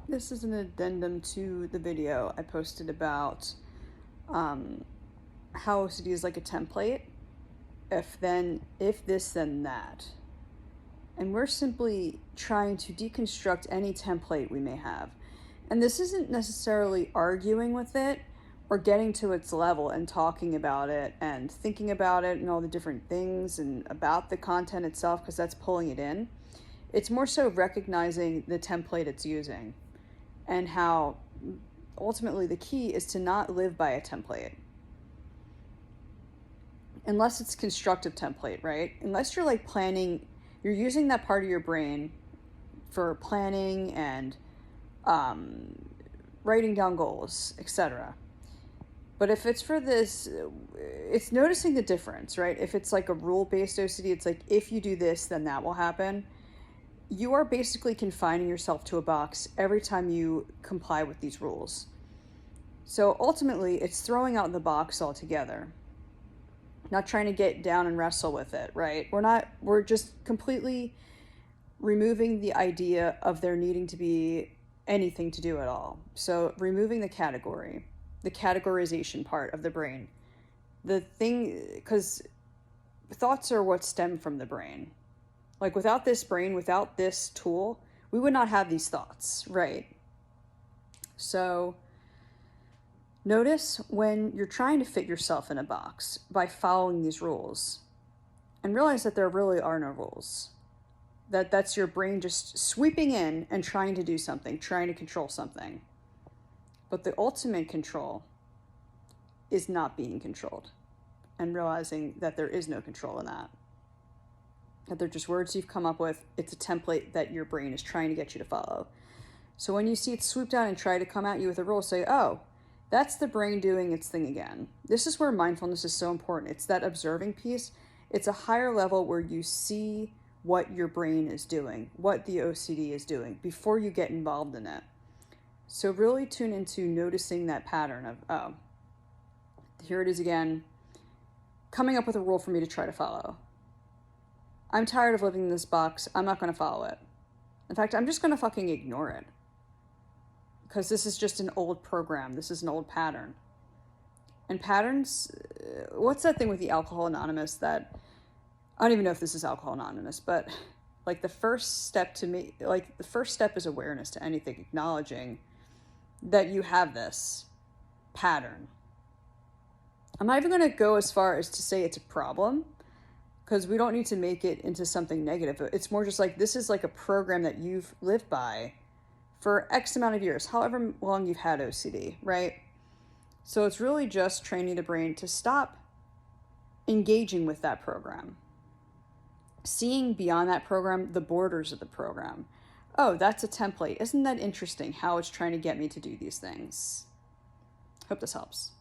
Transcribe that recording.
This is an addendum to the video I posted about how OCD is like a template. If this, then that. And we're simply trying to deconstruct any template we may have. And this isn't necessarily arguing with it or getting to its level and talking about it and thinking about it and all the different things and about the content itself, because that's pulling it in. It's more so recognizing the template it's using and how ultimately the key is to not live by a template. Unless it's constructive template, right? Unless you're like planning, you're using that part of your brain for planning and writing down goals, etc. But if it's for this, it's noticing the difference, right? If it's like a rule-based OCD, it's like, if you do this, then that will happen. You are basically confining yourself to a box every time you comply with these rules. So ultimately, it's throwing out the box altogether. Not trying to get down and wrestle with it, right? We're just completely removing the idea of there needing to be anything to do at all. So removing the category, the categorization part of the brain. The thing, because thoughts are what stem from the brain. Like without this brain, without this tool, we would not have these thoughts, right? So notice when you're trying to fit yourself in a box by following these rules, and realize that there really are no rules. That's your brain just sweeping in and trying to do something, trying to control something. But the ultimate control is not being controlled, and realizing that there is no control in that. That they're just words you've come up with. It's a template that your brain is trying to get you to follow. So when you see it swoop down and try to come at you with a rule, say, oh, that's the brain doing its thing again. This is where mindfulness is so important. It's that observing piece. It's a higher level where you see what your brain is doing, what the OCD is doing, before you get involved in it. So really tune into noticing that pattern of, oh, here it is again, coming up with a rule for me to try to follow. I'm tired of living in this box. I'm not going to follow it. In fact, I'm just going to fucking ignore it. Because this is just an old program. This is an old pattern. And patterns, what's that thing with the Alcohol Anonymous that, I don't even know if this is Alcohol Anonymous, but like the first step is awareness to anything, acknowledging that you have this pattern. I'm not even going to go as far as to say it's a problem, because we don't need to make it into something negative. It's more just like, this is like a program that you've lived by for X amount of years, however long you've had OCD, right? So it's really just training the brain to stop engaging with that program. Seeing beyond that program, the borders of the program. Oh, that's a template. Isn't that interesting how it's trying to get me to do these things? Hope this helps.